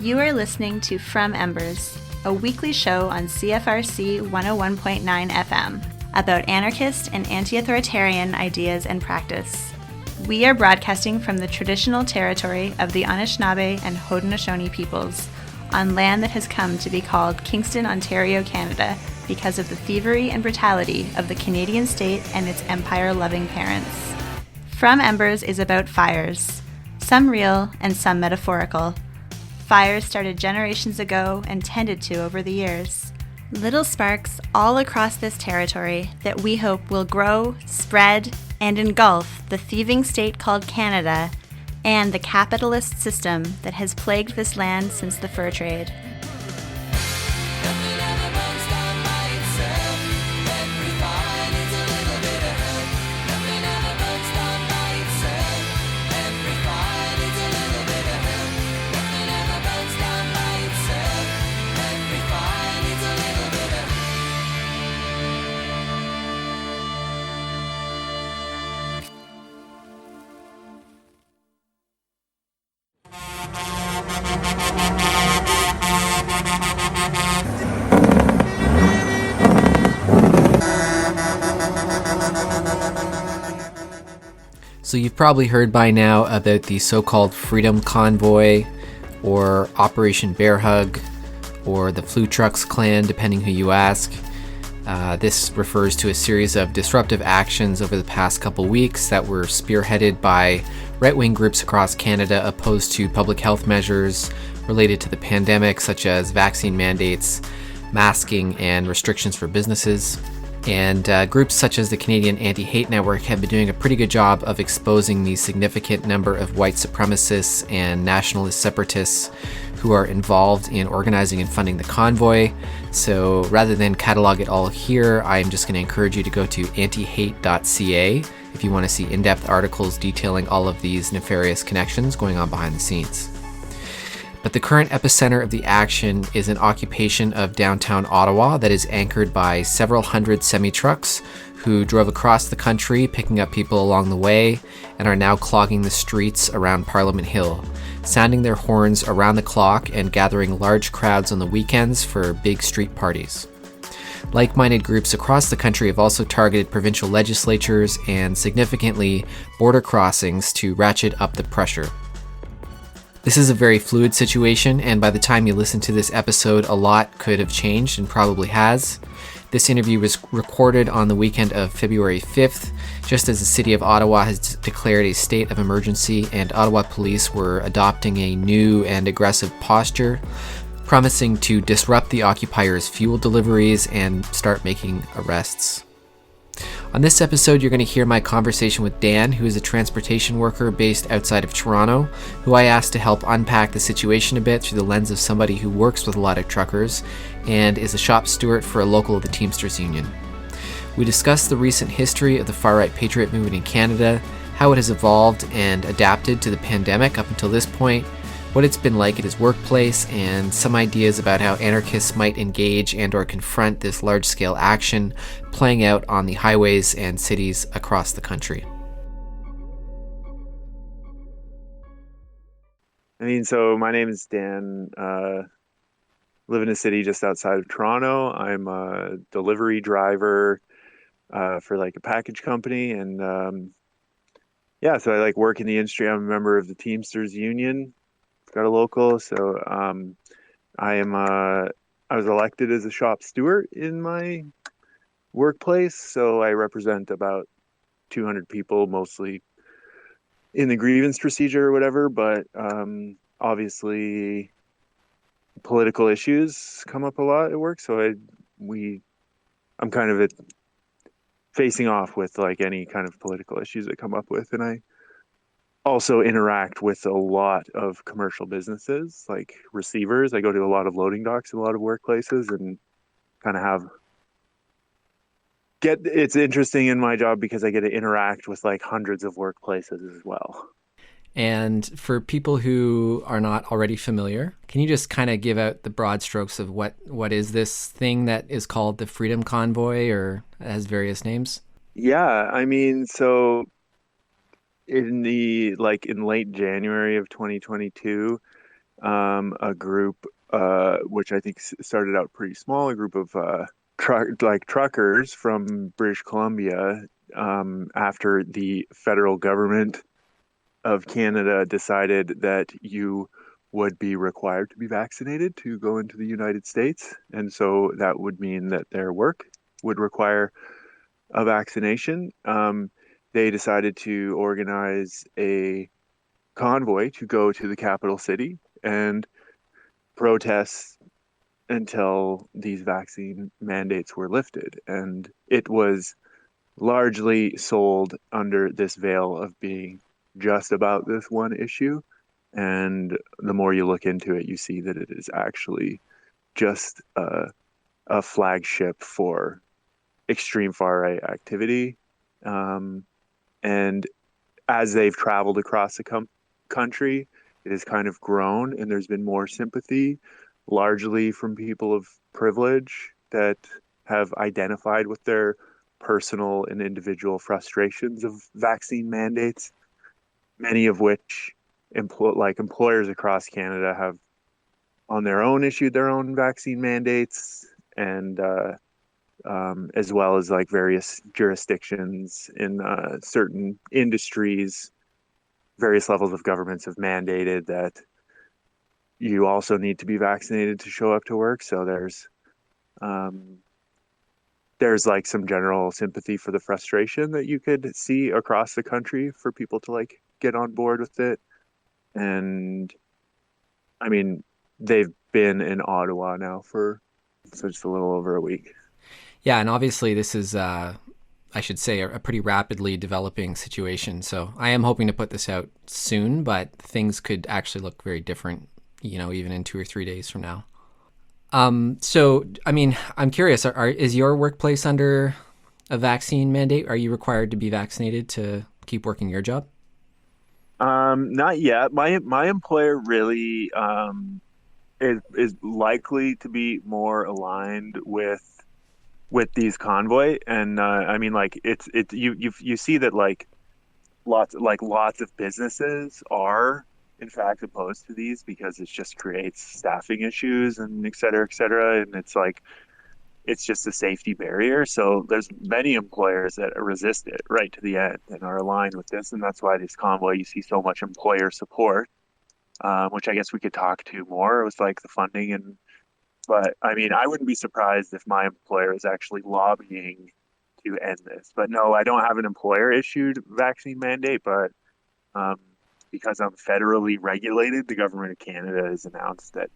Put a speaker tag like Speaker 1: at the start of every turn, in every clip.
Speaker 1: You are listening to From Embers, a weekly show on CFRC 101.9 FM about anarchist and anti-authoritarian ideas and practice. We are broadcasting from the traditional territory of the Anishinaabe and Haudenosaunee peoples on land that has come to be called Kingston, Ontario, Canada, because of the thievery and brutality of the Canadian state and its empire-loving parents. From Embers is about fires, some real and some metaphorical. Fires started generations ago and tended to over the years. Little sparks all across this territory that we hope will grow, spread, and engulf the thieving state called Canada and the capitalist system that has plagued this land since the fur trade.
Speaker 2: So you've probably heard by now about the so-called Freedom Convoy, or Operation Bear Hug, or the Flu Trucks Clan, depending who you ask. This refers to a series of disruptive actions over the past couple weeks that were spearheaded by right-wing groups across Canada opposed to public health measures related to the pandemic, such as vaccine mandates, masking, and restrictions for businesses. And groups such as the Canadian Anti-Hate Network have been doing a pretty good job of exposing the significant number of white supremacists and nationalist separatists who are involved in organizing and funding the convoy. So rather than catalog it all here, I'm just going to encourage you to go to antihate.ca if you want to see in-depth articles detailing all of these nefarious connections going on behind the scenes. But the current epicenter of the action is an occupation of downtown Ottawa that is anchored by several hundred semi-trucks who drove across the country, picking up people along the way, and are now clogging the streets around Parliament Hill, sounding their horns around the clock and gathering large crowds on the weekends for big street parties. Like-minded groups across the country have also targeted provincial legislatures and, significantly, border crossings to ratchet up the pressure. This is a very fluid situation, and by the time you listen to this episode, a lot could have changed and probably has. This interview was recorded on the weekend of February 5th, just as the city of Ottawa has declared a state of emergency and Ottawa police were adopting a new and aggressive posture, promising to disrupt the occupiers' fuel deliveries and start making arrests. On this episode, you're going to hear my conversation with Dan, who is a transportation worker based outside of Toronto, who I asked to help unpack the situation a bit through the lens of somebody who works with a lot of truckers and is a shop steward for a local of the Teamsters Union. We discussed the recent history of the far-right Patriot movement in Canada, how it has evolved and adapted to the pandemic up until this point, what it's been like at his workplace, and some ideas about how anarchists might engage and or confront this large-scale action playing out on the highways and cities across the country.
Speaker 3: So my name is Dan. Live in a city just outside of Toronto. I'm a delivery driver for like a package company, and so I work in the industry. I'm a member of the Teamsters Union. Got a local, so I was elected as a shop steward in my workplace, so I represent about 200 people, mostly in the grievance procedure or whatever, but obviously political issues come up a lot at work, so I'm kind of facing off with any kind of political issues that come up with, and I also interact with a lot of commercial businesses, like receivers. I go to a lot of loading docks in a lot of workplaces and kind of it's interesting in my job because I get to interact with hundreds of workplaces as well.
Speaker 2: And for people who are not already familiar, can you just kind of give out the broad strokes of what is this thing that is called the Freedom Convoy, or has various names?
Speaker 3: Yeah, so in late January of 2022, a group, which I think started out pretty small, a group of truckers from British Columbia, after the federal government of Canada decided that you would be required to be vaccinated to go into the United States. And so that would mean that their work would require a vaccination. They decided to organize a convoy to go to the capital city and protest until these vaccine mandates were lifted. And it was largely sold under this veil of being just about this one issue. And the more you look into it, you see that it is actually just a flagship for extreme far right activity. Um, and as they've traveled across the country, it has kind of grown, and there's been more sympathy, largely from people of privilege that have identified with their personal and individual frustrations of vaccine mandates, many of which employers across Canada have on their own issued their own vaccine mandates, and as well as like various jurisdictions in certain industries, various levels of governments have mandated that you also need to be vaccinated to show up to work. So um, there's like some general sympathy for the frustration that you could see across the country for people to like get on board with it. And I mean, they've been in Ottawa now for just a little over a week.
Speaker 2: Yeah, and obviously this is, I should say, a pretty rapidly developing situation. So I am hoping to put this out soon, but things could actually look very different, even in 2 or 3 days from now. So, I mean, I'm curious, is your workplace under a vaccine mandate? Are you required to be vaccinated to keep working your job?
Speaker 3: Not yet. My employer really is likely to be more aligned with these convoy, and I mean like it's you see that like lots of businesses are in fact opposed to these because it just creates staffing issues and et cetera, and it's like it's just a safety barrier. So there's many employers that resist it right to the end and are aligned with this, and that's why this convoy you see so much employer support, which I guess we could talk to more. It was like the funding and but I mean, I wouldn't be surprised if my employer is actually lobbying to end this. But no, I don't have an employer issued vaccine mandate, but um, because I'm federally regulated, the government of Canada has announced that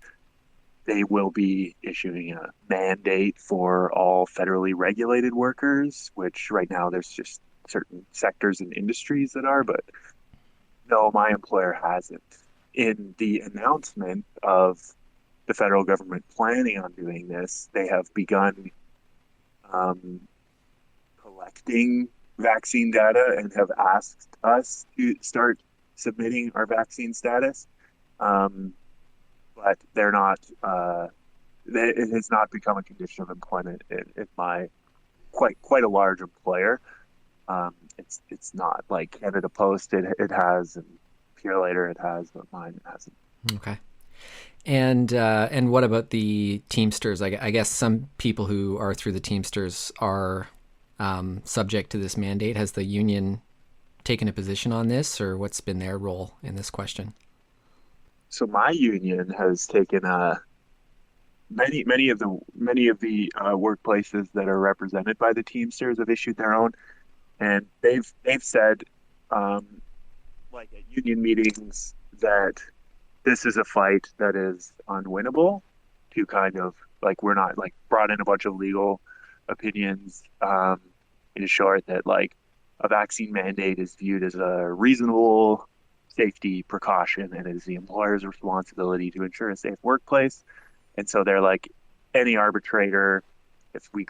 Speaker 3: they will be issuing a mandate for all federally regulated workers, which right now there's just certain sectors and industries that are, but no, my employer hasn't. In the announcement of the federal government planning on doing this, they have begun um, collecting vaccine data and have asked us to start submitting our vaccine status. Um, but they're not, it has not become a condition of employment in my quite a large employer. It's not like Canada Post, it has, and Purelator it has, but mine hasn't.
Speaker 2: Okay. And what about the Teamsters? I guess some people who are through the Teamsters are subject to this mandate. Has the union taken a position on this, or what's been their role in this question?
Speaker 3: So my union has taken many of the workplaces that are represented by the Teamsters have issued their own, and they've said like at union meetings that this is a fight that is unwinnable. To kind of like we're not like brought in a bunch of legal opinions in short that like a vaccine mandate is viewed as a reasonable safety precaution and it is the employer's responsibility to ensure a safe workplace. And so they're like any arbitrator, if we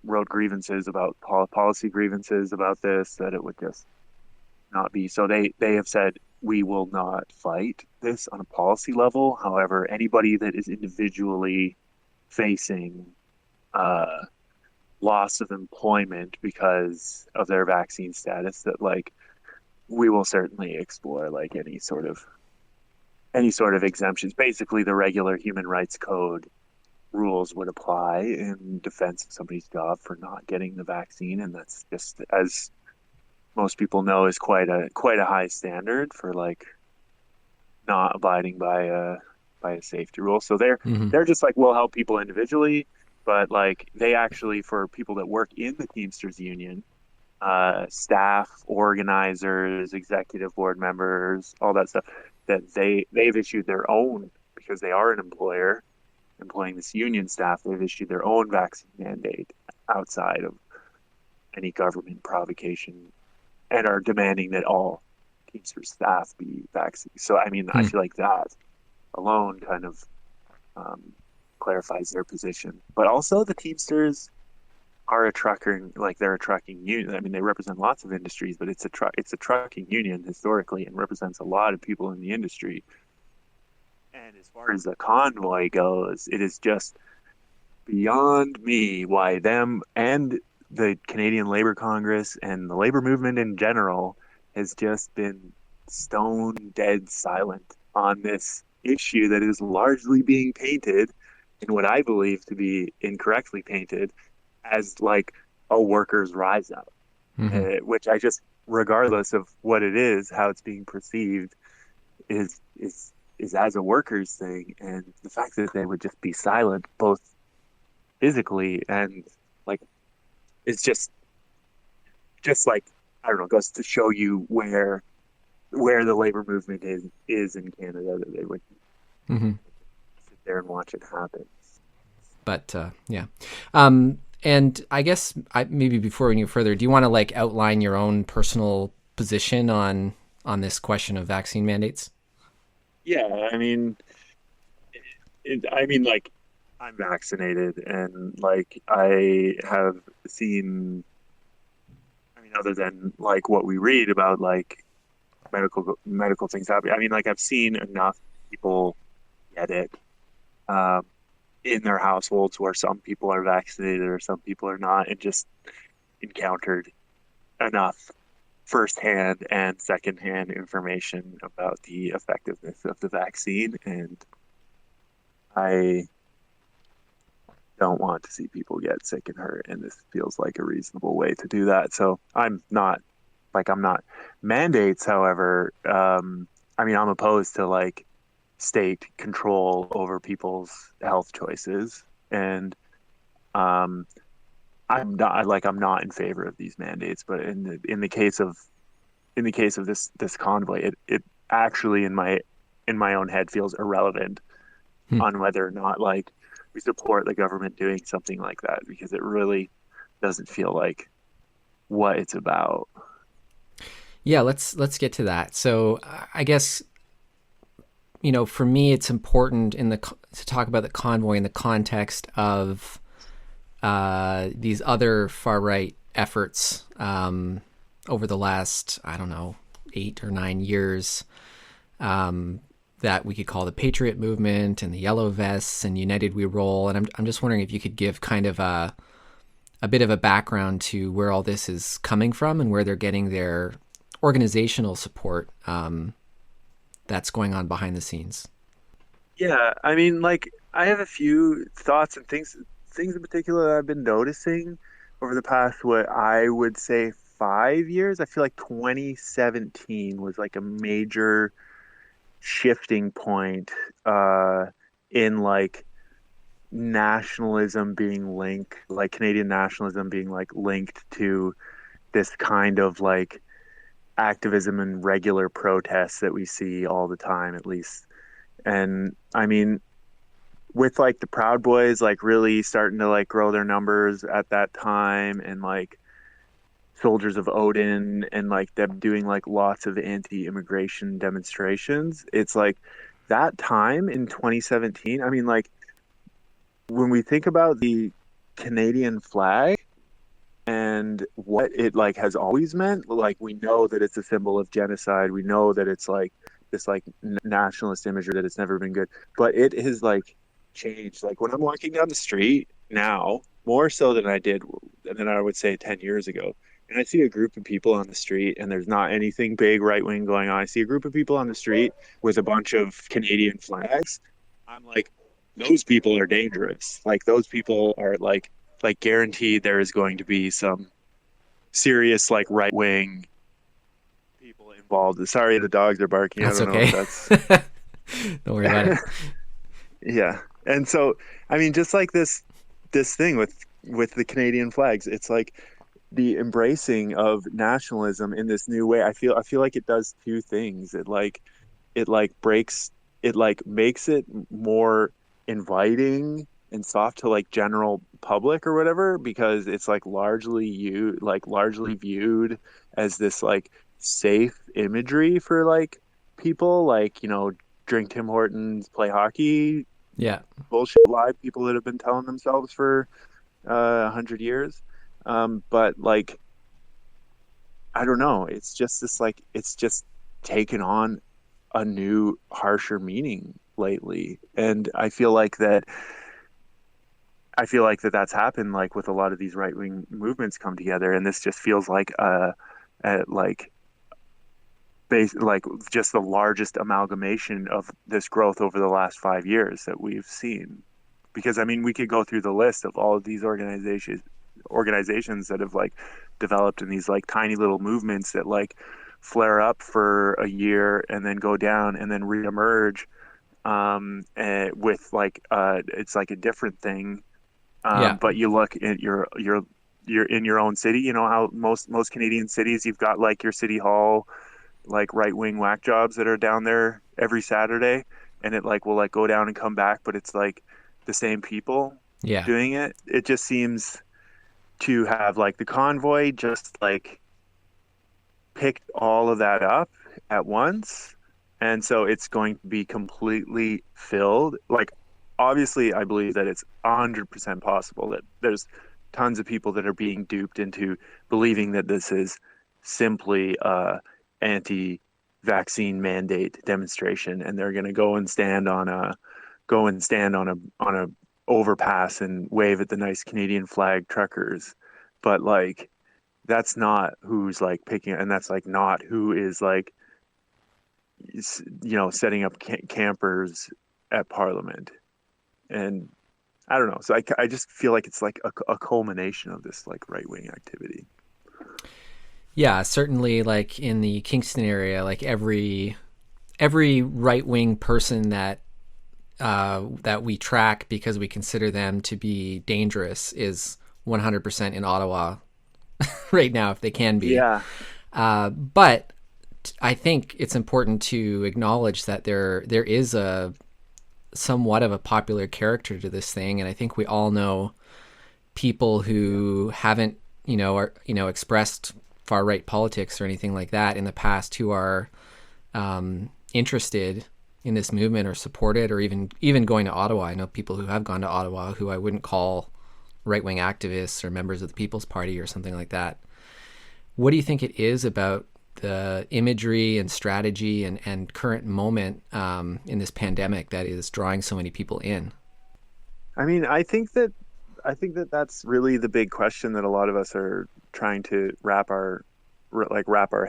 Speaker 3: wrote grievances about policy grievances about this, that it would just not be. So they have said we will not fight this on a policy level. However, anybody that is individually facing loss of employment because of their vaccine status, that like we will certainly explore like any sort of exemptions. Basically, the regular human rights code rules would apply in defense of somebody's job for not getting the vaccine, and that's just, as most people know, is quite a high standard for like not abiding by a safety rule. So
Speaker 2: Hmm.
Speaker 3: they're just like, we'll help people individually, but like they actually, for people that work in the Teamsters Union, staff, organizers, executive board members, all that stuff, that they've issued their own, because they are an employer employing this union staff. They've issued their own vaccine mandate outside of any government provocation, and are demanding that all Teamsters staff be vaccinated. So I mean, I
Speaker 2: Hmm.
Speaker 3: feel like that alone kind of um, clarifies their position. But also, the Teamsters are a trucker, like they're a trucking union. I mean, they represent lots of industries, but it's a trucking union historically, and represents a lot of people in the industry. And as far as the convoy goes, it is just beyond me why them and the Canadian Labour Congress and the labor movement in general has just been stone dead silent on this issue that is largely being painted, in what I believe to be incorrectly painted, as like a workers' rise up,
Speaker 2: Hmm.
Speaker 3: which I just, regardless of what it is, how it's being perceived, is as a workers' thing, and the fact that they would just be silent, both physically and like, it's just like, I don't know, goes to show you where the labor movement is in Canada, that they would
Speaker 2: Hmm.
Speaker 3: sit there and watch it happen.
Speaker 2: But yeah. And I guess maybe before we go further, do you want to like outline your own personal position on this question of vaccine mandates?
Speaker 3: Yeah, I mean, I mean, like, I'm vaccinated, and like I have seen. I mean, other than like what we read about, like medical things happening. I mean, like I've seen enough people get it um, in their households where some people are vaccinated or some people are not, and just encountered enough firsthand and secondhand information about the effectiveness of the vaccine. And I don't want to see people get sick and hurt, and this feels like a reasonable way to do that. So I'm not mandates. However, I mean, I'm opposed to like state control over people's health choices, and um, I'm not in favor of these mandates. But in the case of this convoy, it actually, in my own head, feels irrelevant
Speaker 2: Hmm.
Speaker 3: on whether or not like we support the government doing something like that, because it really doesn't feel like what it's about.
Speaker 2: Yeah, let's get to that. So I guess for me, it's important to talk about the convoy in the context of these other far right efforts over the last, I don't know, 8 or 9 years, that we could call the Patriot movement and the Yellow Vests and United We Roll. And I'm just wondering if you could give kind of a bit of a background to where all this is coming from and where they're getting their organizational support that's going on behind the scenes.
Speaker 3: Yeah, I mean, like I have a few thoughts and things in particular that I've been noticing over the past, what I would say, 5 years. I feel like 2017 was like a major shifting point in like nationalism being linked, like Canadian nationalism being like linked to this kind of like activism and regular protests that we see all the time, at least. And I mean, with like the Proud Boys like really starting to like grow their numbers at that time, and like Soldiers of Odin, and like them doing like lots of anti-immigration demonstrations, it's like that time in 2017. I mean, like when we think about the Canadian flag and what it like has always meant, like we know that it's a symbol of genocide. We know that it's like this like nationalist imagery, that it's never been good, but it has like changed. Like when I'm walking down the street now, more so than I would say 10 years ago, and I see a group of people on the street, and there's not anything big right wing going on. I see a group of people on the street with a bunch of Canadian flags. I'm like, those people are dangerous. Like those people are like guaranteed there is going to be some serious like right wing people involved. Sorry, the dogs are barking. I
Speaker 2: That's
Speaker 3: don't know if
Speaker 2: okay.
Speaker 3: that's
Speaker 2: Don't worry about it.
Speaker 3: yeah. And so, I mean, just like this thing with the Canadian flags, it's like the embracing of nationalism in this new way. I feel like it does two things. It like breaks it like makes it more inviting and soft to like general public or whatever because it's largely viewed as this like safe imagery for like people like drink Tim Hortons, play hockey,
Speaker 2: Yeah.
Speaker 3: bullshit lie people that have been telling themselves for 100 years. But like I don't know, it's just this like it's just taken on a new harsher meaning lately, and I feel like that's happened like with a lot of these right wing movements come together, and this just feels like like base like just the largest amalgamation of this growth over the last 5 years that we've seen. Because I mean, we could go through the list of all of these organizations that have like developed in these like tiny little movements that like flare up for a year and then go down and then reemerge with like it's like a different thing.
Speaker 2: Yeah.
Speaker 3: But you look at you're in your own city. You know how most Canadian cities, you've got like your city hall like right wing whack jobs that are down there every Saturday, and it like will like go down and come back, but it's like the same people
Speaker 2: Yeah.
Speaker 3: doing it. It just seems to have like the convoy just like picked all of that up at once. And so it's going to be completely filled. Like, obviously, I believe that it's 100% possible that there's tons of people that are being duped into believing that this is simply anti-vaccine mandate demonstration, and they're going to go and stand on a overpass and wave at the nice Canadian flag truckers. But like that's not who's like picking, and that's like not who is like setting up campers at Parliament. And I don't know. So I just feel like it's like a culmination of this like right wing activity.
Speaker 2: Yeah, certainly like in the Kingston area, like every right wing person that we track because we consider them to be dangerous is 100% in Ottawa right now, if they can be.
Speaker 3: Yeah.
Speaker 2: But I think it's important to acknowledge that there is a somewhat of a popular character to this thing, and I think we all know people who haven't, expressed far right politics or anything like that in the past who are interested in this movement or support it, or even going to Ottawa. I know people who have gone to Ottawa who I wouldn't call right wing activists or members of the People's Party or something like that. What do you think it is about the imagery and strategy and current moment in this pandemic that is drawing so many people in?
Speaker 3: I mean, I think that that's really the big question that a lot of us are trying to wrap our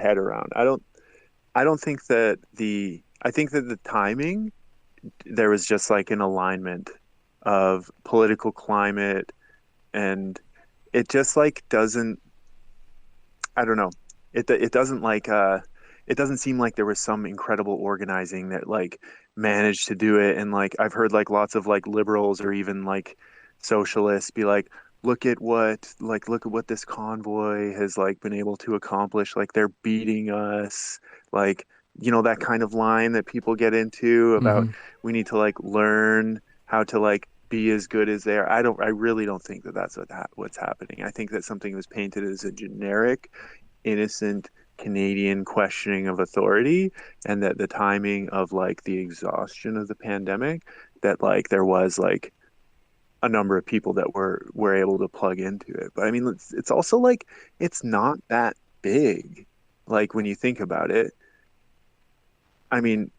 Speaker 3: head around. I don't think that the timing, there was just like an alignment of political climate, and it just like doesn't, I don't know. It doesn't it doesn't seem like there was some incredible organizing that like managed to do it. And like I've heard like lots of like liberals or even like socialists be like, look at what this convoy has like been able to accomplish. Like they're beating us. Like, that kind of line that people get into about
Speaker 2: Mm-hmm.
Speaker 3: we need to like learn how to like be as good as they are. I really don't think that that's what's happening. I think that something was painted as a generic innocent Canadian questioning of authority, and that the timing of like the exhaustion of the pandemic, that like there was like a number of people that were able to plug into it. But I mean, it's also like it's not that big. Like when you think about it, I mean,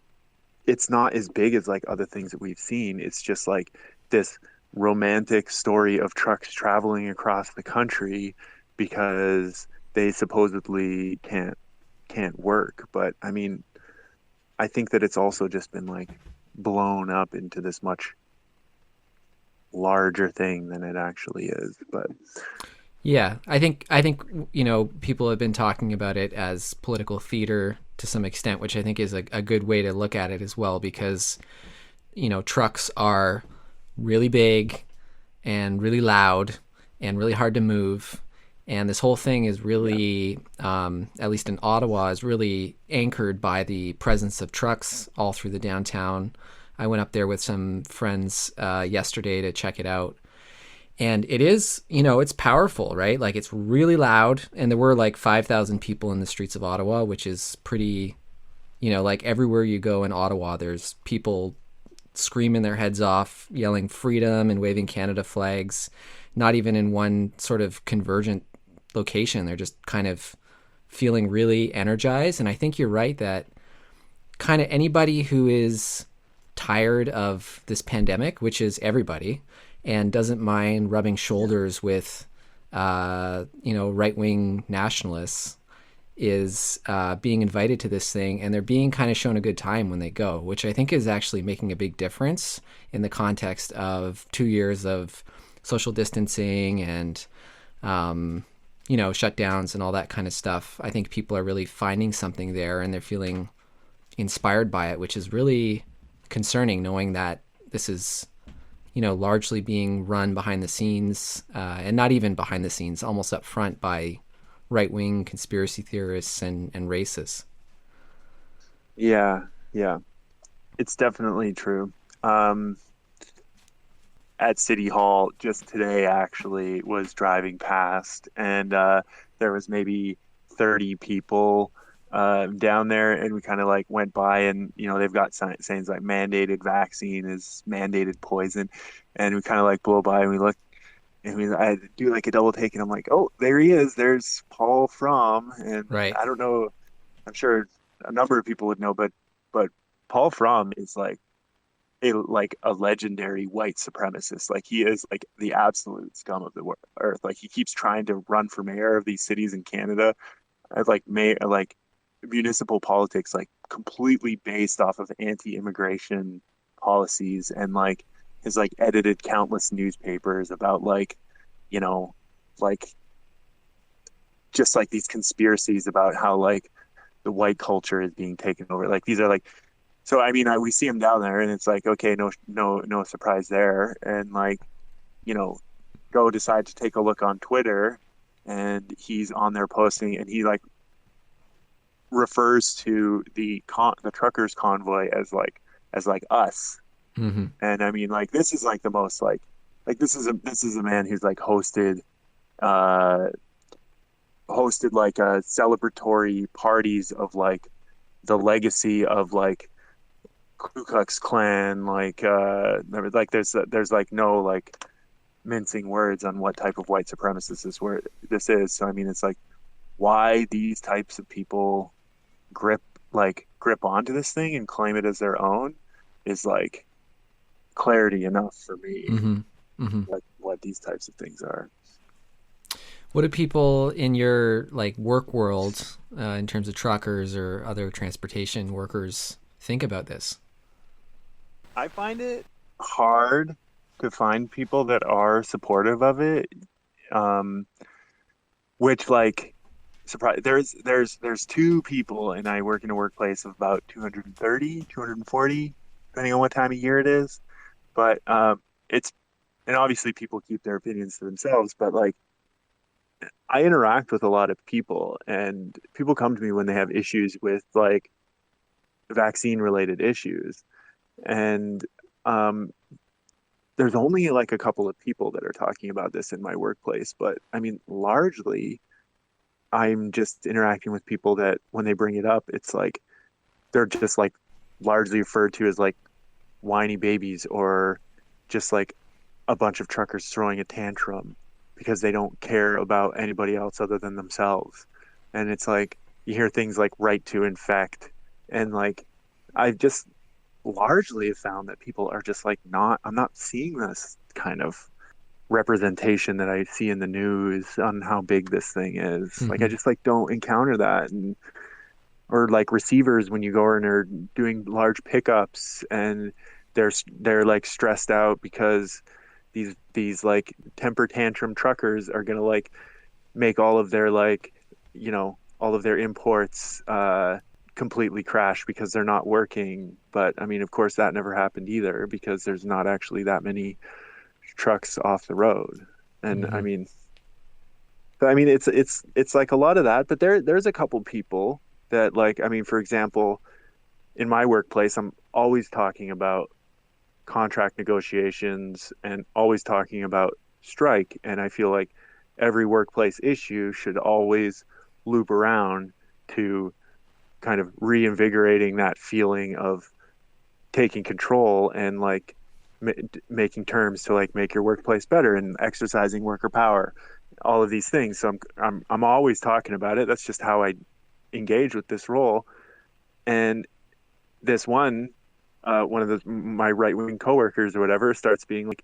Speaker 3: it's not as big as like other things that we've seen. It's just like this romantic story of trucks traveling across the country because they supposedly can't work. But I mean, I think that it's also just been like blown up into this much larger thing than it actually is. But
Speaker 2: Yeah, I think people have been talking about it as political theater to some extent, which I think is a good way to look at it as well, because trucks are really big and really loud and really hard to move. And this whole thing is really, at least in Ottawa, is really anchored by the presence of trucks all through the downtown. I went up there with some friends yesterday to check it out. And it is, it's powerful, right? Like, it's really loud. And there were like 5,000 people in the streets of Ottawa, which is pretty, like everywhere you go in Ottawa, there's people screaming their heads off, yelling freedom and waving Canada flags, not even in one sort of convergent location. They're just kind of feeling really energized. And I think you're right that kind of anybody who is tired of this pandemic, which is everybody, and doesn't mind rubbing shoulders with, right-wing nationalists, is being invited to this thing, and they're being kind of shown a good time when they go, which I think is actually making a big difference in the context of 2 years of social distancing and, shutdowns and all that kind of stuff. I think people are really finding something there, and they're feeling inspired by it, which is really concerning, knowing that this is largely being run behind the scenes, and not even behind the scenes, almost up front by right-wing conspiracy theorists and racists.
Speaker 3: yeah, yeah, it's definitely true. At City Hall just today, actually, was driving past, and there was maybe 30 people down there, and we kind of like went by, and they've got sayings like mandated vaccine is mandated poison, and we kind of like blow by and we look, and I do like a double take, and I'm like, oh, there he is, there's Paul Fromm. And
Speaker 2: Right.
Speaker 3: I don't know, I'm sure a number of people would know, but Paul Fromm is like a legendary white supremacist. Like, he is like the absolute scum of the earth. Like, he keeps trying to run for mayor of these cities in Canada, as like mayor, like municipal politics, like completely based off of anti-immigration policies, and like has like edited countless newspapers about you know like just like these conspiracies about how like the white culture is being taken over. Like, these are like, so I mean, we see him down there, and it's like, okay, no surprise there. And like, you know, go decide to take a look on Twitter, and he's on there posting, and he like refers to the truckers convoy as like us.
Speaker 2: Mm-hmm.
Speaker 3: And I mean, like, this is like the most like this is a man who's like uh hosted like a celebratory parties of like the legacy of like Ku Klux Klan, there's like no like mincing words on what type of white supremacist this is. So I mean, it's like, why these types of people grip onto this thing and claim it as their own is like clarity enough for me.
Speaker 2: Mm-hmm. Mm-hmm.
Speaker 3: What these types of things are.
Speaker 2: What do people in your like work world, in terms of truckers or other transportation workers, think about this?
Speaker 3: I find it hard to find people that are supportive of it. Um, which like surprise there's two people, and I work in a workplace of about 230, 240, depending on what time of year it is. But it's and obviously people keep their opinions to themselves, but like, I interact with a lot of people, and people come to me when they have issues with like vaccine related issues. And um, there's only like a couple of people that are talking about this in my workplace. But I mean, largely, I'm just interacting with people that when they bring it up, it's like they're just like largely referred to as like whiny babies, or just like a bunch of truckers throwing a tantrum because they don't care about anybody else other than themselves. And it's like, you hear things like right to infect, and like, I just largely have found that people are just like, I'm not seeing this kind of representation that I see in the news on how big this thing is. Like I
Speaker 2: Mm-hmm.
Speaker 3: just like don't encounter that. And or like receivers when you go and are doing large pickups and they're like stressed out because these like temper tantrum truckers are gonna like make all of their like all of their imports completely crash because they're not working. But I mean, of course, that never happened either because there's not actually that many trucks off the road. And
Speaker 2: Mm-hmm.
Speaker 3: I mean, it's like a lot of that. But there's a couple people that like, I mean, for example, in my workplace, I'm always talking about contract negotiations and always talking about strike. And I feel like every workplace issue should always loop around to kind of reinvigorating that feeling of taking control and like making terms to like make your workplace better and exercising worker power, all of these things. So I'm always talking about it. That's just how I engage with this role. And this one of my right wing coworkers or whatever starts being like,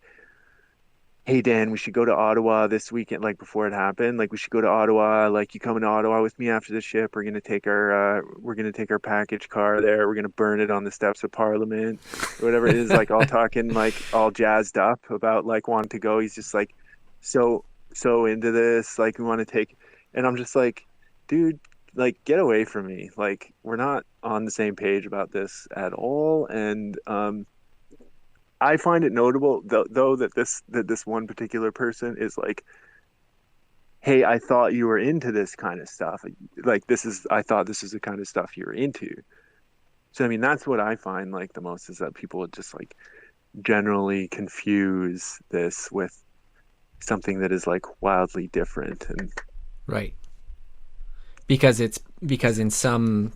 Speaker 3: "Hey Dan, we should go to Ottawa this weekend." Like before it happened, like we should go to Ottawa. Like you coming to Ottawa with me after the ship? We're gonna take our package car there. We're gonna burn it on the steps of Parliament or whatever it is. Like all talking like all jazzed up about like wanting to go. He's just like so so into this. Like we want to take, and I'm just like, dude, like get away from me. Like we're not on the same page about this at all. And I find it notable though that this one particular person is like, "Hey, I thought you were into this kind of stuff. Like I thought this is the kind of stuff you're into." So I mean, that's what I find like the most is that people would just like generally confuse this with something that is like wildly different. And
Speaker 2: Right. Because in some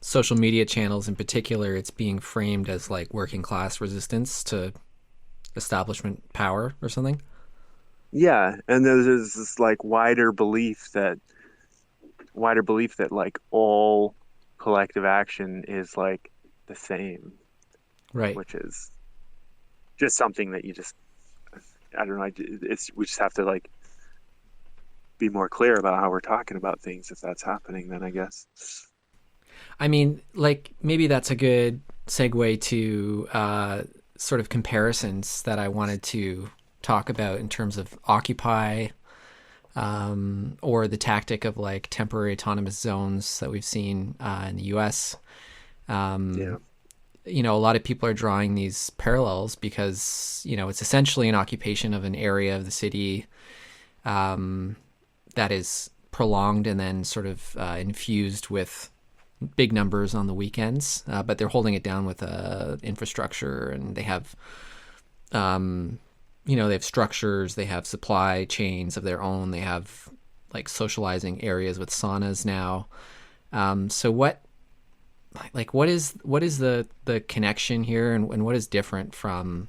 Speaker 2: social media channels in particular, it's being framed as like working class resistance to establishment power or something.
Speaker 3: yeah, and there's this like wider belief that like all collective action is like the same,
Speaker 2: Right.
Speaker 3: which is just something that you just I don't know. It's we just have to like be more clear about how we're talking about things if that's happening. Then I guess.
Speaker 2: I mean, like maybe that's a good segue to sort of comparisons that I wanted to talk about in terms of Occupy, or the tactic of like temporary autonomous zones that we've seen in the U.S.
Speaker 3: Yeah.
Speaker 2: A lot of people are drawing these parallels because it's essentially an occupation of an area of the city that is prolonged and then sort of infused with big numbers on the weekends, but they're holding it down with infrastructure, and they have they have structures, they have supply chains of their own, they have like socializing areas with saunas now. So what is the connection here, and what is different from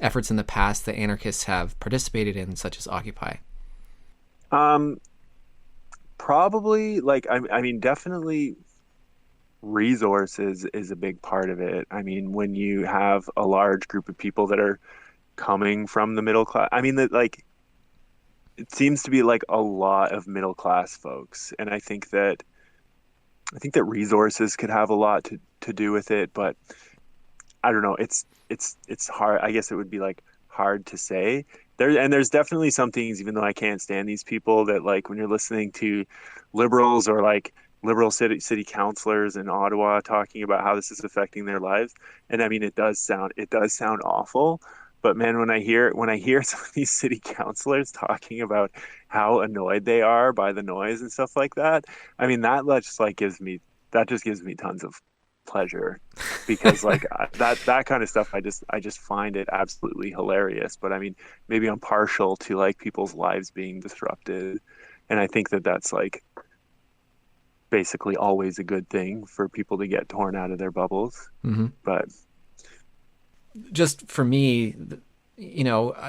Speaker 2: efforts in the past that anarchists have participated in, such as Occupy?
Speaker 3: Probably like I mean definitely resources is a big part of it. I mean when you have a large group of people that are coming from the middle class, I mean that like it seems to be like a lot of middle class folks, and I think that resources could have a lot to do with it, but I don't know. It's hard. I guess it would be like hard to say. There's definitely some things, even though I can't stand these people, that like when you're listening to liberals or like liberal city councilors in Ottawa talking about how this is affecting their lives, and I mean it does sound awful. But man, when I hear some of these city councilors talking about how annoyed they are by the noise and stuff like that, I mean that just gives me tons of pleasure because like that kind of stuff I just find it absolutely hilarious. But I mean maybe I'm partial to like people's lives being disrupted, and I think that that's like basically always a good thing for people to get torn out of their bubbles.
Speaker 2: Mm-hmm.
Speaker 3: But
Speaker 2: Just for me,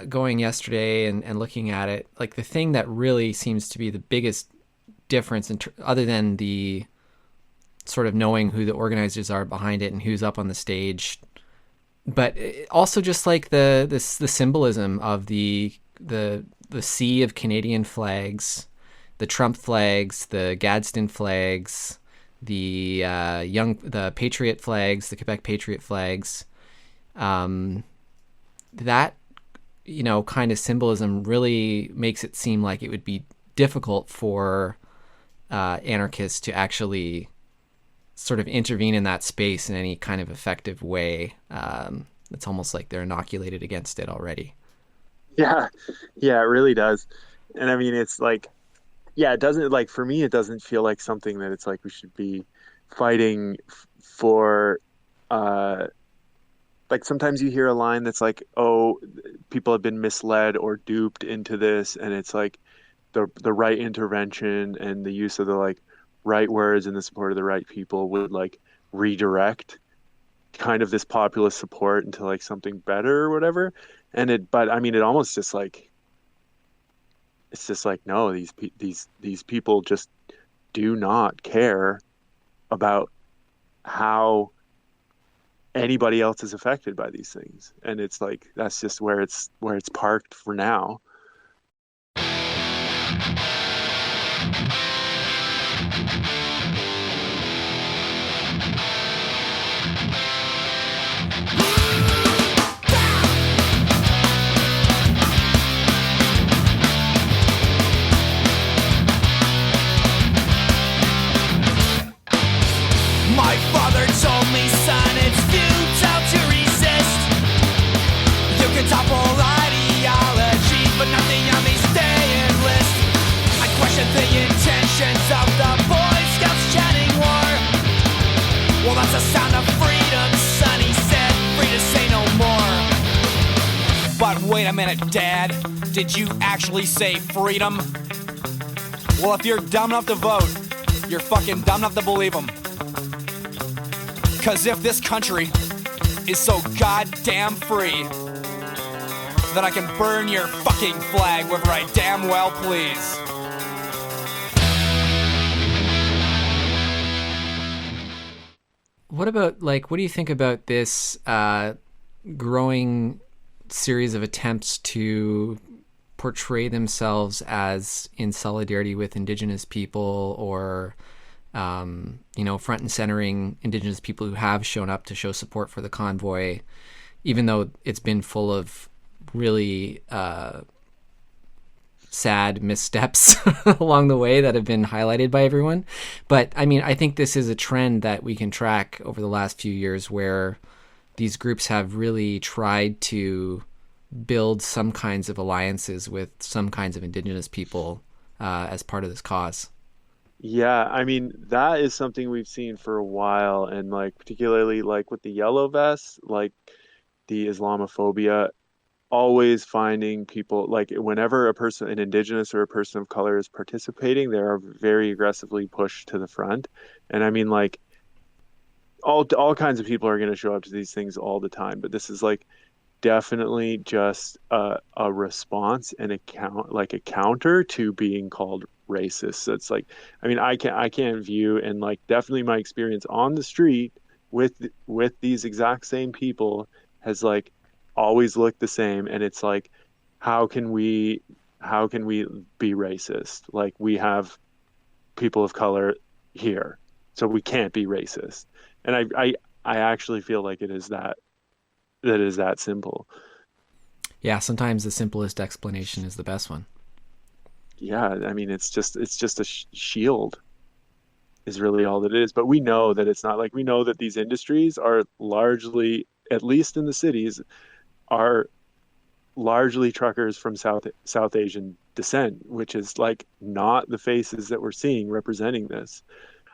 Speaker 2: going yesterday and looking at it, like the thing that really seems to be the biggest difference, other than the sort of knowing who the organizers are behind it and who's up on the stage but also just like the symbolism of the sea of Canadian flags, the Trump flags, the Gadsden flags, the Patriot flags, the Quebec Patriot flags. That kind of symbolism really makes it seem like it would be difficult for anarchists to actually sort of intervene in that space in any kind of effective way. It's almost like they're inoculated against it already.
Speaker 3: Yeah, yeah, it really does. And I mean, it's like, yeah, it doesn't like for me, it doesn't feel like something that it's like we should be fighting for. Uh, like sometimes you hear a line that's like, "Oh, people have been misled or duped into this," and it's like the right intervention and the use of the like right words and the support of the right people would like redirect kind of this populist support into like something better or whatever. But I mean, it almost just like it's just like no, these people just do not care about how anybody else is affected by these things, and it's like that's just where it's parked for now.
Speaker 4: My father told me, son, it's futile to resist. You can topple ideology, but nothing on me stay enlist. I question the intentions of the Boy Scouts chanting war. Well, that's the sound of freedom, son, he said, free to say no more. But wait a minute, Dad, did you actually say freedom? Well, if you're dumb enough to vote, you're fucking dumb enough to believe him. Cause if this country is so goddamn free, then I can burn your fucking flag wherever I damn well please.
Speaker 2: What what do you think about this growing series of attempts to portray themselves as in solidarity with Indigenous people or front and centering Indigenous people who have shown up to show support for the convoy, even though it's been full of really sad missteps along the way that have been highlighted by everyone. But I mean, I think this is a trend that we can track over the last few years where these groups have really tried to build some kinds of alliances with some kinds of Indigenous people as part of this cause.
Speaker 3: Yeah, I mean, that is something we've seen for a while, and like particularly like with the yellow vests, like the Islamophobia, always finding people like whenever an indigenous or a person of color is participating, they are very aggressively pushed to the front. And I mean, like all kinds of people are going to show up to these things all the time, but this is like definitely just a response and a counter to being called racist. So it's like, I mean, I can't view and like definitely my experience on the street with these exact same people has like always looked the same. And it's like, how can we be racist? Like we have people of color here, so we can't be racist. And I actually feel like it is that simple.
Speaker 2: Yeah, sometimes the simplest explanation is the best one.
Speaker 3: Yeah, I mean, it's just a shield is really all that it is. But we know that it's not like we know that these industries are largely, at least in the cities, are largely truckers from South Asian descent, which is like not the faces that we're seeing representing this.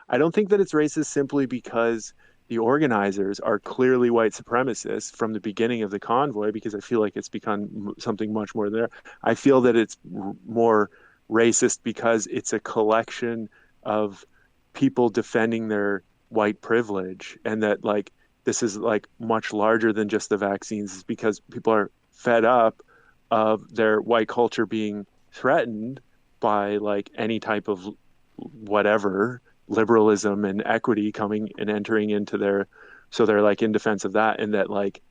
Speaker 3: I don't think that it's racist simply because the organizers are clearly white supremacists from the beginning of the convoy, because I feel like it's become something much more there. I feel that it's more racist because it's a collection of people defending their white privilege, and that like this is like much larger than just the vaccines. It's because people are fed up of their white culture being threatened by like any type of whatever liberalism and equity coming and entering into their, so they're like in defense of that, and that like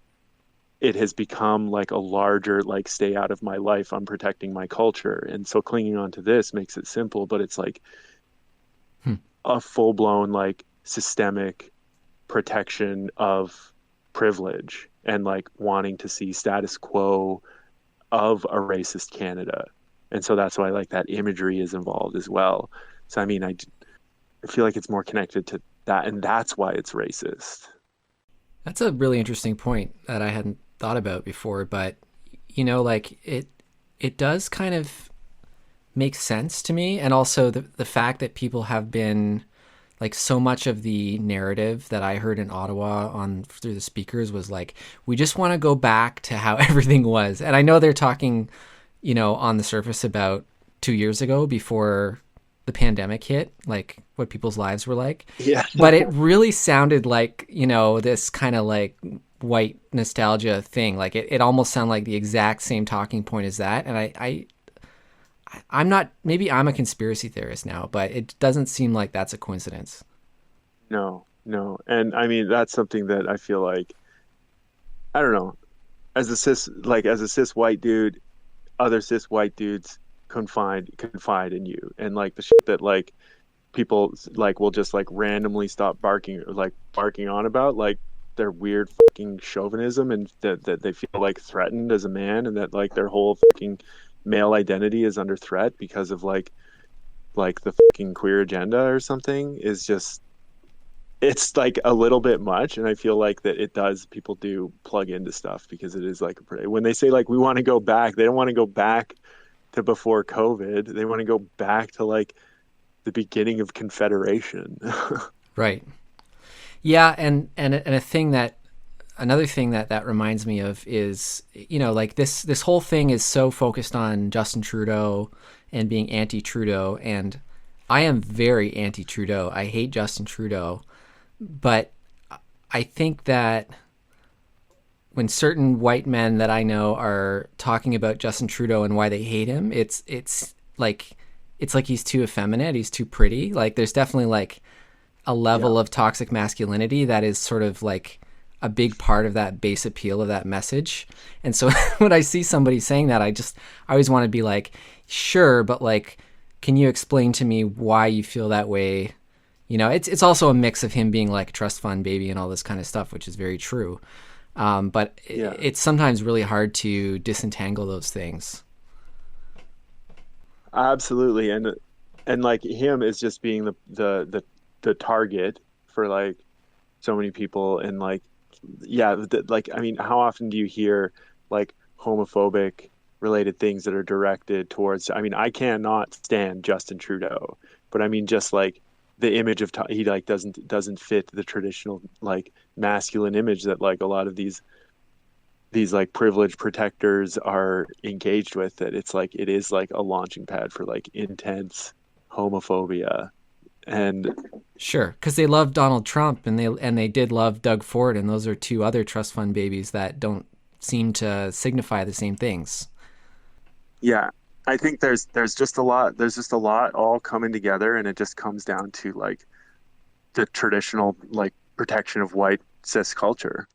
Speaker 3: it has become like a larger, like, stay out of my life, I'm protecting my culture. And so clinging on to this makes it simple, but it's like
Speaker 2: Hmm.
Speaker 3: a full-blown like systemic protection of privilege and like wanting to see status quo of a racist Canada. And so that's why like that imagery is involved as well. So I mean, I feel like it's more connected to that, and that's why it's racist.
Speaker 2: That's a really interesting point that I hadn't thought about before, but like it does kind of make sense to me. And also the fact that people have been like, so much of the narrative that I heard in Ottawa on through the speakers was like, we just want to go back to how everything was. And I know they're talking, on the surface about 2 years ago before the pandemic hit, like what people's lives were like.
Speaker 3: Yeah.
Speaker 2: But it really sounded like, this kind of like white nostalgia thing. Like it almost sounded like the exact same talking point as that. And I'm not, maybe I'm a conspiracy theorist now, but it doesn't seem like that's a coincidence.
Speaker 3: No, no. And I mean, that's something that I feel like, I don't know, as a cis white dude, other cis white dudes confide in you. And like the shit that like people like will just like randomly stop barking on about, like their weird fucking chauvinism, and that they feel like threatened as a man, and that like their whole fucking male identity is under threat because of like the fucking queer agenda or something, is just, it's like a little bit much. And I feel like that people do plug into stuff because it is like when they say like we want to go back, they don't want to go back to before COVID. They want to go back to like the beginning of Confederation.
Speaker 2: Right. Yeah. And another thing that reminds me of is, like this whole thing is so focused on Justin Trudeau and being anti-Trudeau. And I am very anti-Trudeau. I hate Justin Trudeau. But I think that when certain white men that I know are talking about Justin Trudeau and why they hate him, it's like he's too effeminate, he's too pretty. Like there's definitely like a level of toxic masculinity that is sort of like a big part of that base appeal of that message. And so when I see somebody saying that, I always want to be like, sure, but like, can you explain to me why you feel that way? It's also a mix of him being like a trust fund baby and all this kind of stuff, which is very true. But it's sometimes really hard to disentangle those things.
Speaker 3: Absolutely. And like him is just being the target for like so many people. And like, like, I mean, how often do you hear like homophobic related things that are directed towards, I mean, I cannot stand Justin Trudeau, but I mean, just like the image of he like doesn't fit the traditional like masculine image that like a lot of these like privileged protectors are engaged with, that it's like it is like a launching pad for like intense homophobia. And
Speaker 2: sure, because they love Donald Trump and they did love Doug Ford, and those are two other trust fund babies that don't seem to signify the same things.
Speaker 3: Yeah, I think there's just a lot all coming together, and it just comes down to like the traditional like protection of white cis culture.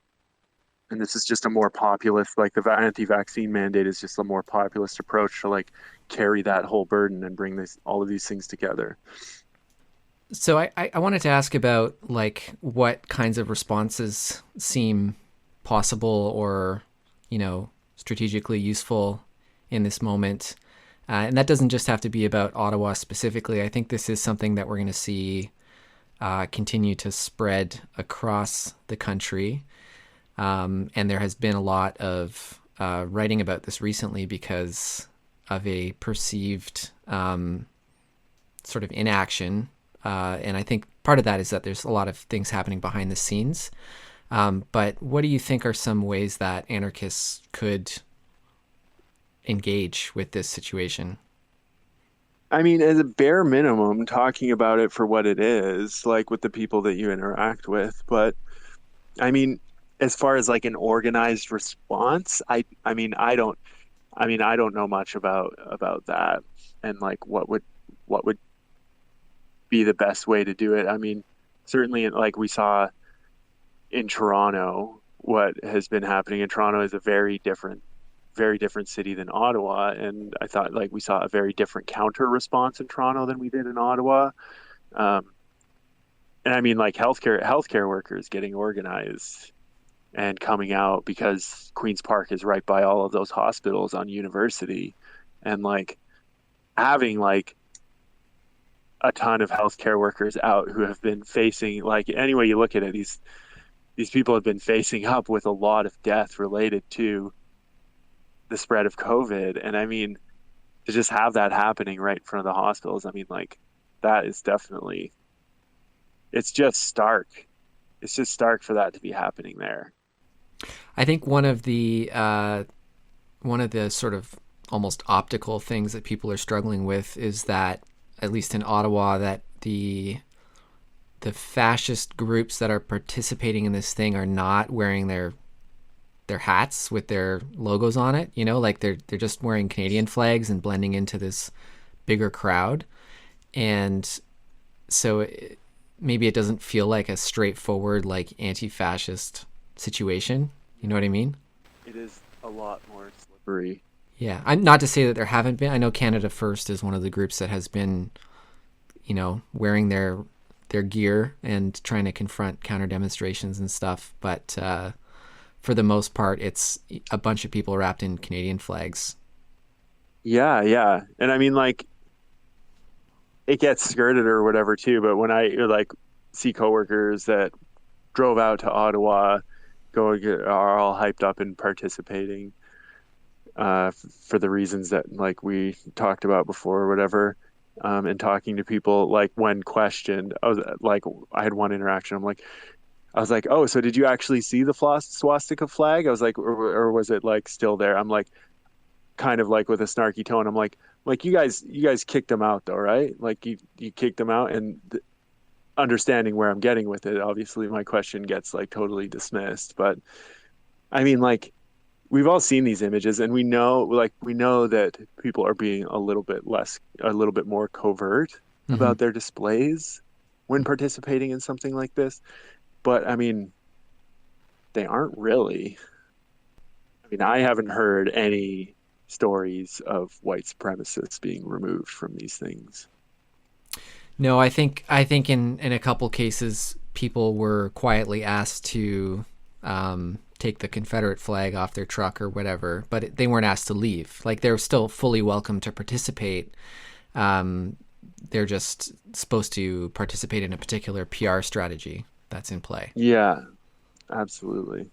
Speaker 3: And this is just a more populist, like the anti-vaccine mandate is just a more populist approach to like carry that whole burden and bring all of these things together.
Speaker 2: So I wanted to ask about like what kinds of responses seem possible or, strategically useful in this moment. And that doesn't just have to be about Ottawa specifically. I think this is something that we're going to see continue to spread across the country. And there has been a lot of writing about this recently because of a perceived sort of inaction. And I think part of that is that there's a lot of things happening behind the scenes. But what do you think are some ways that anarchists could engage with this situation?
Speaker 3: I mean, as a bare minimum, talking about it for what it is, like with the people that you interact with. But I mean, as far as like an organized response, I mean, I don't know much about that, and like what would be the best way to do it. I mean, certainly like we saw in Toronto, what has been happening in Toronto is a very different city than Ottawa. And I thought like we saw a very different counter response in Toronto than we did in Ottawa. Um, and I mean, like healthcare workers getting organized and coming out because Queen's Park is right by all of those hospitals on University, and like having like a ton of healthcare workers out who have been facing, like any way you look at it, these people have been facing up with a lot of death related to the spread of COVID. And I mean, to just have that happening right in front of the hospitals, I mean, like that is definitely, it's just stark. It's just stark for that to be happening there.
Speaker 2: I think one of the sort of almost optical things that people are struggling with is that, at least in Ottawa, that the fascist groups that are participating in this thing are not wearing their hats with their logos on it, you know, like they're just wearing Canadian flags and blending into this bigger crowd. And so maybe it doesn't feel like a straightforward like anti-fascist situation. You know what I mean?
Speaker 3: It is a lot more slippery.
Speaker 2: Yeah, I'm not to say that there haven't been. I know Canada First is one of the groups that has been, you know, wearing their gear and trying to confront counter demonstrations and stuff. But for the most part, it's a bunch of people wrapped in Canadian flags.
Speaker 3: Yeah, yeah. And I mean, like, it gets skirted or whatever too. But when I like see coworkers that drove out to Ottawa, are all hyped up and participating for the reasons that like we talked about before or whatever. And talking to people, like when questioned, I was like, I had one interaction. I was like, oh, so did you actually see the swastika flag? I was like, or was it like still there? I'm like, kind of like with a snarky tone. I'm like you guys kicked them out though, right? Like you kicked them out, and understanding where I'm getting with it, obviously my question gets like totally dismissed. But I mean, like we've all seen these images, and we know that people are being a little bit more covert
Speaker 2: Mm-hmm.
Speaker 3: about their displays when participating in something like this. But I mean, they aren't really. I mean, I haven't heard any stories of white supremacists being removed from these things.
Speaker 2: No, I think in a couple cases people were quietly asked to take the Confederate flag off their truck or whatever, but they weren't asked to leave. Like they're still fully welcome to participate. They're just supposed to participate in a particular PR strategy that's in play.
Speaker 3: Yeah, absolutely.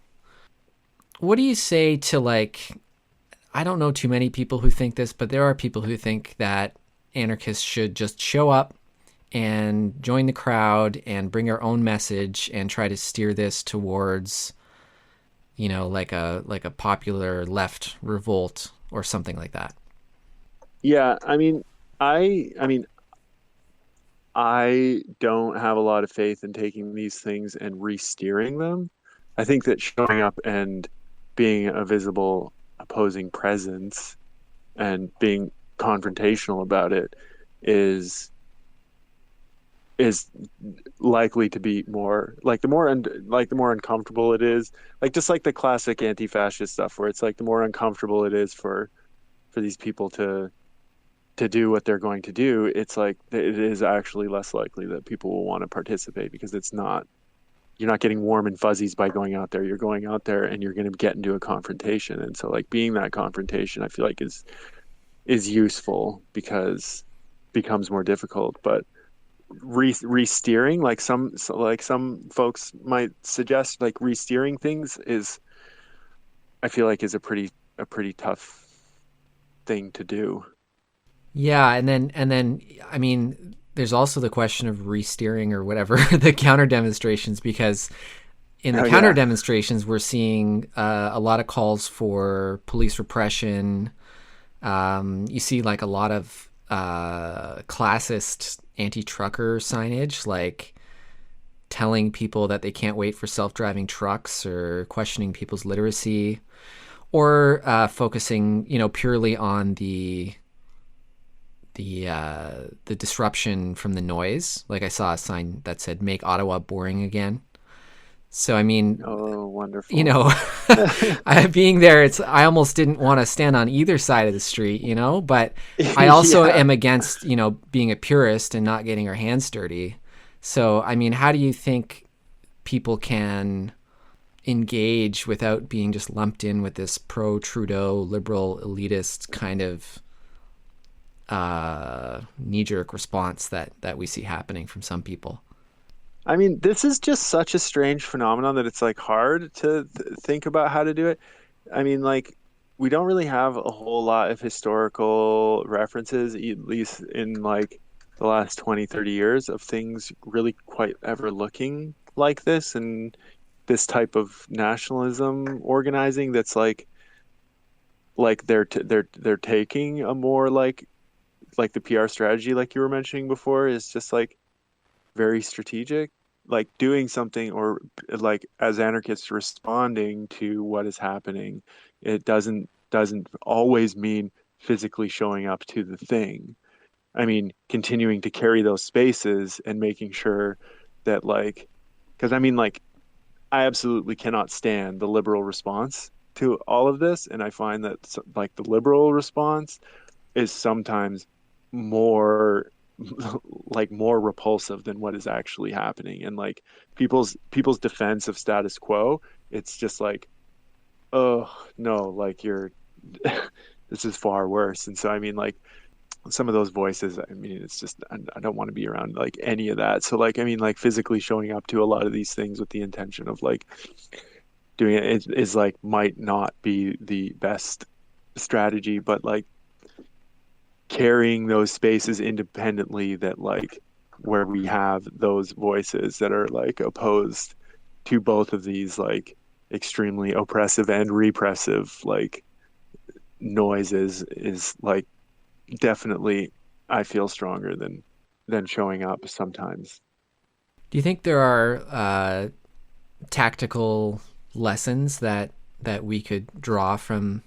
Speaker 2: What do you say to, like, I don't know too many people who think this, but there are people who think that anarchists should just show up and join the crowd and bring our own message and try to steer this towards, you know, like a popular left revolt or something like that.
Speaker 3: Yeah, I don't have a lot of faith in taking these things and re-steering them. I think that showing up and being a visible opposing presence and being confrontational about it is likely to be more like the more uncomfortable it is, like just like the classic anti-fascist stuff where it's like the more uncomfortable it is for these people to do what they're going to do, it's like it is actually less likely that people will want to participate, because you're not getting warm and fuzzies by going out there. You're going out there and you're going to get into a confrontation. And so like being that confrontation, I feel like is useful because it becomes more difficult. But re-steering, like some folks might suggest, like re-steering things I feel like is a pretty tough thing to do.
Speaker 2: Yeah, and then I mean, there's also the question of re-steering or whatever the counter demonstrations, because in the counter demonstrations we're seeing a lot of calls for police repression. You see like a lot of classist anti-trucker signage, like telling people that they can't wait for self-driving trucks, or questioning people's literacy, or focusing, you know, purely on the disruption from the noise. Like I saw a sign that said "Make Ottawa boring again." So, I mean,
Speaker 3: Oh, wonderful.
Speaker 2: you know, being there, I almost didn't want to stand on either side of the street, you know, but I also
Speaker 3: Yeah.
Speaker 2: am against, you know, being a purist and not getting our hands dirty. So, I mean, how do you think people can engage without being just lumped in with this pro-Trudeau, liberal, elitist kind of knee-jerk response that we see happening from some people?
Speaker 3: I mean, this is just such a strange phenomenon that it's like hard to think about how to do it. I mean, like, we don't really have a whole lot of historical references, at least in like the last 20, 30 years, of things really quite ever looking like this, and this type of nationalism organizing that's like they're taking a more like the PR strategy like you were mentioning before is just like very strategic, like doing something, or like as anarchists responding to what is happening. It doesn't always mean physically showing up to the thing. I mean, continuing to carry those spaces and making sure that like, because I mean, like, I absolutely cannot stand the liberal response to all of this, and I find that like the liberal response is sometimes more like more repulsive than what is actually happening, and like people's defense of status quo, it's just like, oh no, like you're this is far worse. And so I mean, like, some of those voices, I mean, it's just I don't want to be around like any of that. So like, I mean, like physically showing up to a lot of these things with the intention of like doing it is like might not be the best strategy, but like carrying those spaces independently, that like where we have those voices that are like opposed to both of these like extremely oppressive and repressive like noises is like definitely, I feel, stronger than showing up sometimes.
Speaker 2: Do you think there are tactical lessons that we could draw from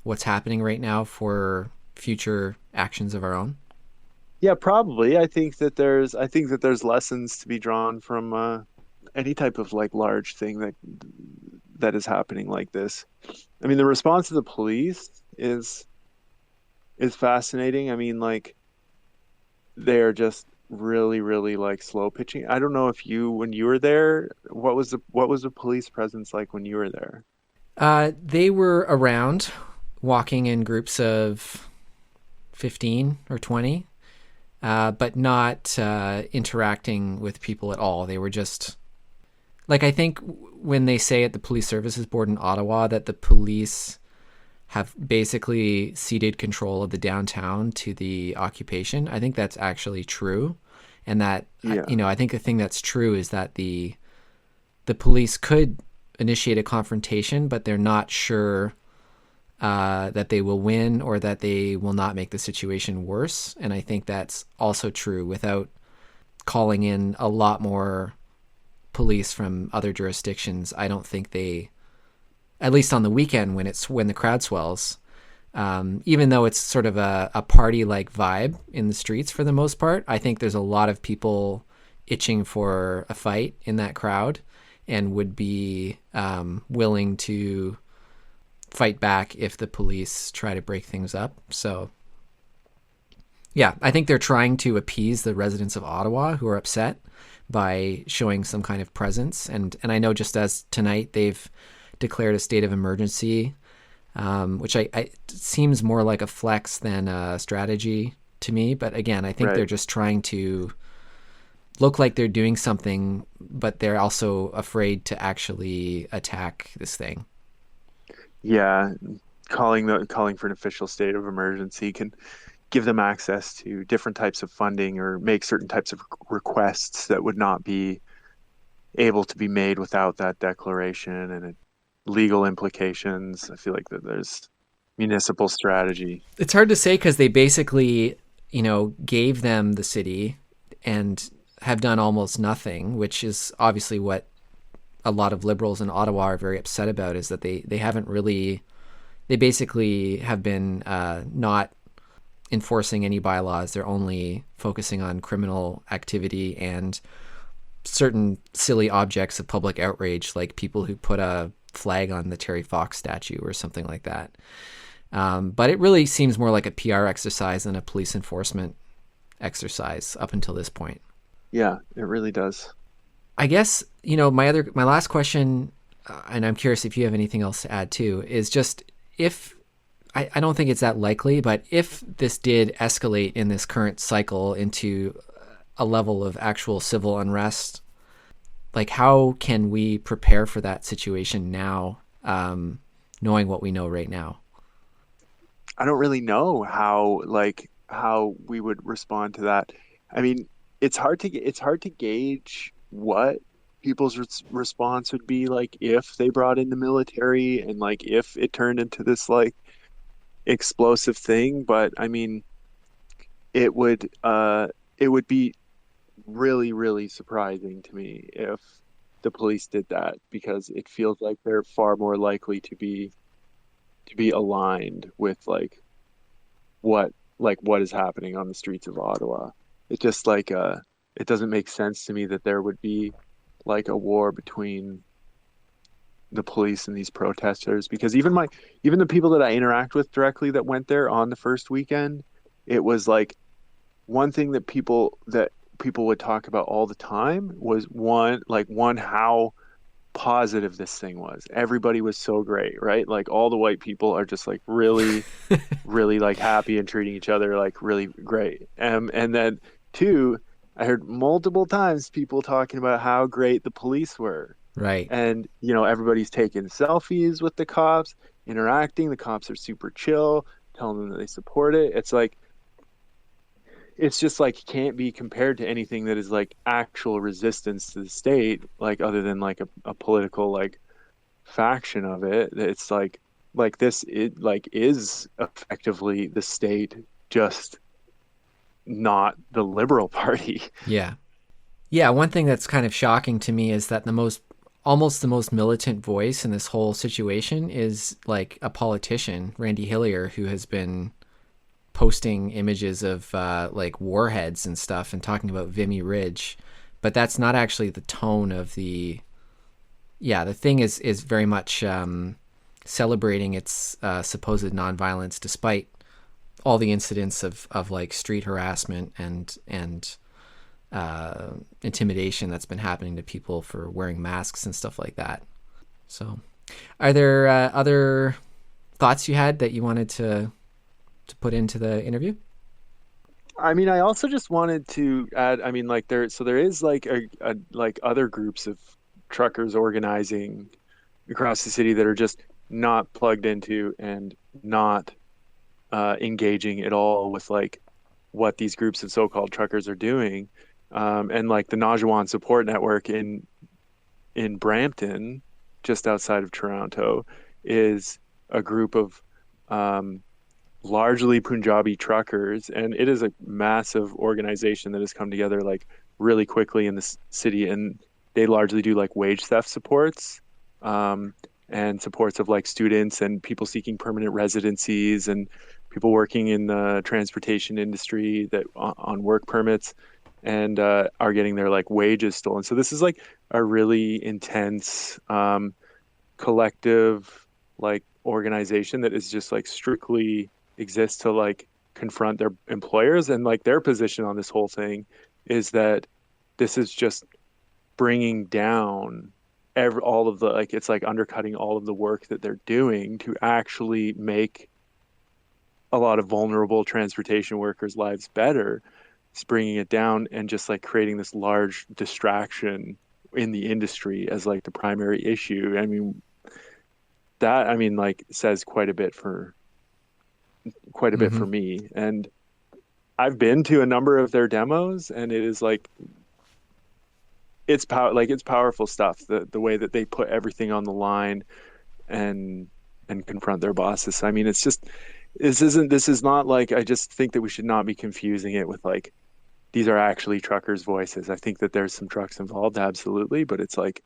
Speaker 2: what's happening right now for future actions of our own?
Speaker 3: Yeah, probably. I think that there's lessons to be drawn from any type of like large thing that is happening like this. I mean, the response of the police is fascinating. I mean, like, they're just really, really like slow pitching. I don't know if you, when you were there, what was the police presence like when you were there?
Speaker 2: They were around, walking in groups of 15 or 20, but not interacting with people at all. They were just like, I think when they say at the Police Services Board in Ottawa that the police have basically ceded control of the downtown to the occupation, I think that's actually true. And that,
Speaker 3: Yeah.
Speaker 2: you know, I think the thing that's true is that the police could initiate a confrontation, but they're not sure that they will win or that they will not make the situation worse. And I think that's also true without calling in a lot more police from other jurisdictions. I don't think they, at least on the weekend when the crowd swells, even though it's sort of a party-like vibe in the streets for the most part, I think there's a lot of people itching for a fight in that crowd and would be willing to fight back if the police try to break things up. So, yeah, I think they're trying to appease the residents of Ottawa who are upset by showing some kind of presence. And I know just as tonight they've declared a state of emergency, which I seems more like a flex than a strategy to me. But again, I think
Speaker 3: Right.
Speaker 2: they're just trying to look like they're doing something, but they're also afraid to actually attack this thing.
Speaker 3: Yeah, calling for an official state of emergency can give them access to different types of funding or make certain types of requests that would not be able to be made without that declaration, and legal implications. I feel like that there's municipal strategy.
Speaker 2: It's hard to say because they basically, you know, gave them the city and have done almost nothing, which is obviously what a lot of liberals in Ottawa are very upset about, is that they haven't really, they basically have been not enforcing any bylaws. They're only focusing on criminal activity and certain silly objects of public outrage, like people who put a flag on the Terry Fox statue or something like that. But it really seems more like a PR exercise than a police enforcement exercise up until this point.
Speaker 3: Yeah, it really does.
Speaker 2: I guess, my last question, and I'm curious if you have anything else to add too, is just if, I don't think it's that likely, but if this did escalate in this current cycle into a level of actual civil unrest, like how can we prepare for that situation now, knowing what we know right now?
Speaker 3: I don't really know how we would respond to that. I mean, it's hard to gauge what people's response would be like if they brought in the military and like if it turned into this like explosive thing. But I mean, it would be really, really surprising to me if the police did that, because it feels like they're far more likely to be aligned with what what is happening on the streets of Ottawa. It just it doesn't make sense to me that there would be like a war between the police and these protesters, because even the people that I interact with directly that went there on the first weekend, it was like one thing that people would talk about all the time was one how positive this thing was. Everybody was so great, right? Like all the white people are just like really really like happy and treating each other like really great. And then two, I heard multiple times people talking about how great the police were.
Speaker 2: Right.
Speaker 3: And everybody's taking selfies with the cops, interacting. The cops are super chill, telling them that they support it. It's just like can't be compared to anything that is like actual resistance to the state, like other than like a political like faction of it. It's like this, it like is effectively the state, just not the Liberal Party.
Speaker 2: Yeah. One thing that's kind of shocking to me is that almost the most militant voice in this whole situation is like a politician, Randy Hillier, who has been posting images of like warheads and stuff and talking about Vimy Ridge, but that's not actually the tone of the thing is very much celebrating its supposed nonviolence, despite all the incidents of like street harassment and intimidation that's been happening to people for wearing masks and stuff like that. So are there other thoughts you had that you wanted to put into the interview?
Speaker 3: I mean, I also just wanted to add, I mean, like there is like a like other groups of truckers organizing across the city that are just not plugged into and not engaging at all with like what these groups of so-called truckers are doing. And like the Naujawan support network in Brampton, just outside of Toronto, is a group of largely Punjabi truckers, and it is a massive organization that has come together like really quickly in this city, and they largely do like wage theft supports, and supports of like students and people seeking permanent residencies and people working in the transportation industry that on work permits, and are getting their like wages stolen. So this is like a really intense collective like organization that is just like strictly exists to like confront their employers, and like their position on this whole thing is that this is just bringing down all of the like, it's like undercutting all of the work that they're doing to actually make a lot of vulnerable transportation workers' lives better. It's bringing it down and just like creating this large distraction in the industry as like the primary issue. I mean, like says quite a bit for me. And I've been to a number of their demos, and it is like it's powerful stuff, the way that they put everything on the line and confront their bosses. I mean, it's just this is not like, I just think that we should not be confusing it with like these are actually truckers' voices. I think that there's some trucks involved, absolutely, but it's like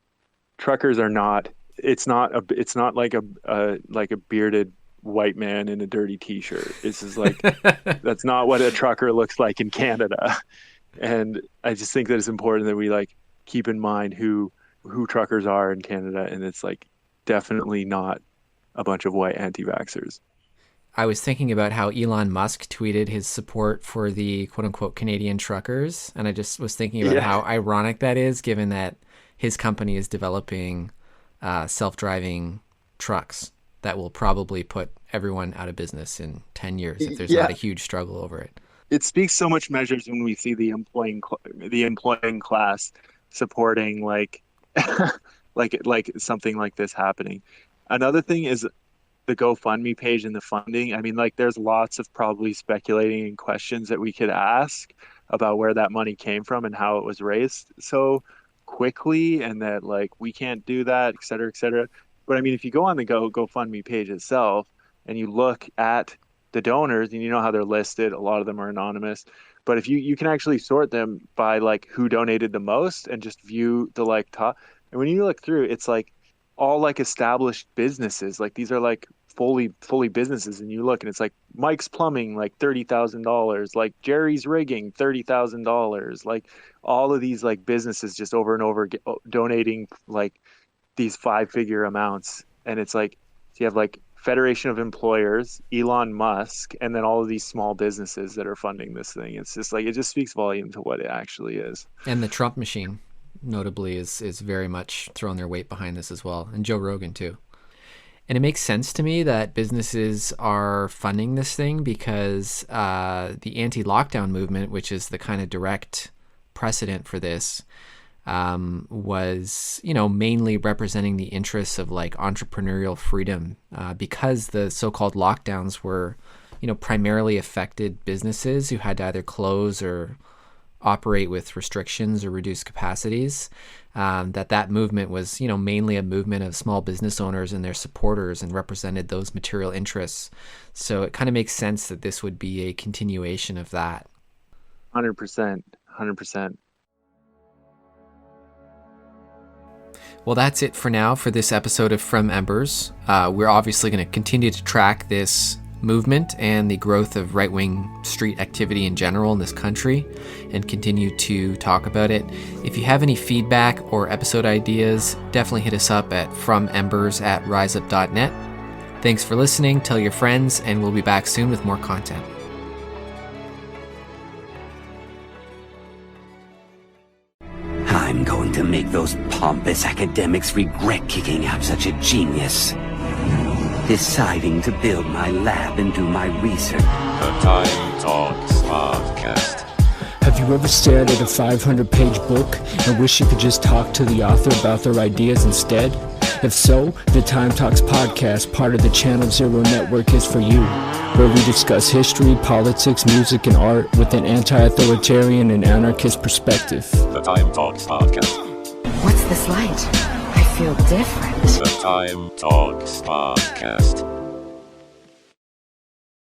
Speaker 3: truckers are not, it's not like a bearded white man in a dirty t-shirt. This is like that's not what a trucker looks like in Canada. And I just think that it's important that we like keep in mind who truckers are in Canada, and it's like definitely not a bunch of white anti-vaxxers.
Speaker 2: I was thinking about how Elon Musk tweeted his support for the quote-unquote Canadian truckers, and I just was thinking about how ironic that is, given that his company is developing self-driving trucks that will probably put everyone out of business in 10 years if there's not a huge struggle over it.
Speaker 3: It speaks so much measures when we see the employing class supporting like like something like this happening. Another thing is the GoFundMe page and the funding. I mean, like, there's lots of probably speculating and questions that we could ask about where that money came from and how it was raised so quickly, and that like we can't do that, et cetera, et cetera. But I mean, if you go on the GoFundMe page itself and you look at the donors, and you know how they're listed, a lot of them are anonymous. But if you can actually sort them by like who donated the most and just view the like top. And when you look through, it's like all like established businesses. Like these are like fully businesses, and you look and it's like Mike's Plumbing, like $30,000, like Jerry's Rigging, $30,000, like all of these like businesses just over and over donating like these 5-figure amounts. And it's like, so you have like Federation of Employers, Elon Musk, and then all of these small businesses that are funding this thing. It's just like, it just speaks volume to what it actually is.
Speaker 2: And the Trump machine, notably, is very much throwing their weight behind this as well, and Joe Rogan too. And it makes sense to me that businesses are funding this thing because the anti-lockdown movement, which is the kind of direct precedent for this, was, mainly representing the interests of like entrepreneurial freedom, because the so-called lockdowns were, primarily affected businesses who had to either close or operate with restrictions or reduced capacities. That movement was, mainly a movement of small business owners and their supporters, and represented those material interests. So it kind of makes sense that this would be a continuation of that.
Speaker 3: 100%.
Speaker 2: Well, that's it for now for this episode of From Embers. We're obviously going to continue to track this movement and the growth of right-wing street activity in general in this country, and continue to talk about it. If you have any feedback or episode ideas, definitely hit us up at fromembers@riseup.net. Thanks for listening, tell your friends, and we'll be back soon with more content.
Speaker 5: I'm going to make those pompous academics regret kicking out such a genius. Deciding to build my lab and do my research.
Speaker 6: The Time Talks Podcast.
Speaker 7: Have you ever stared at a 500-page book and wish you could just talk to the author about their ideas instead? If so, the Time Talks Podcast, part of the Channel Zero Network, is for you, where we discuss history, politics, music, and art with an anti-authoritarian and anarchist perspective.
Speaker 6: The Time Talks Podcast.
Speaker 8: What's this light? I feel different.
Speaker 6: The Time Talks Podcast.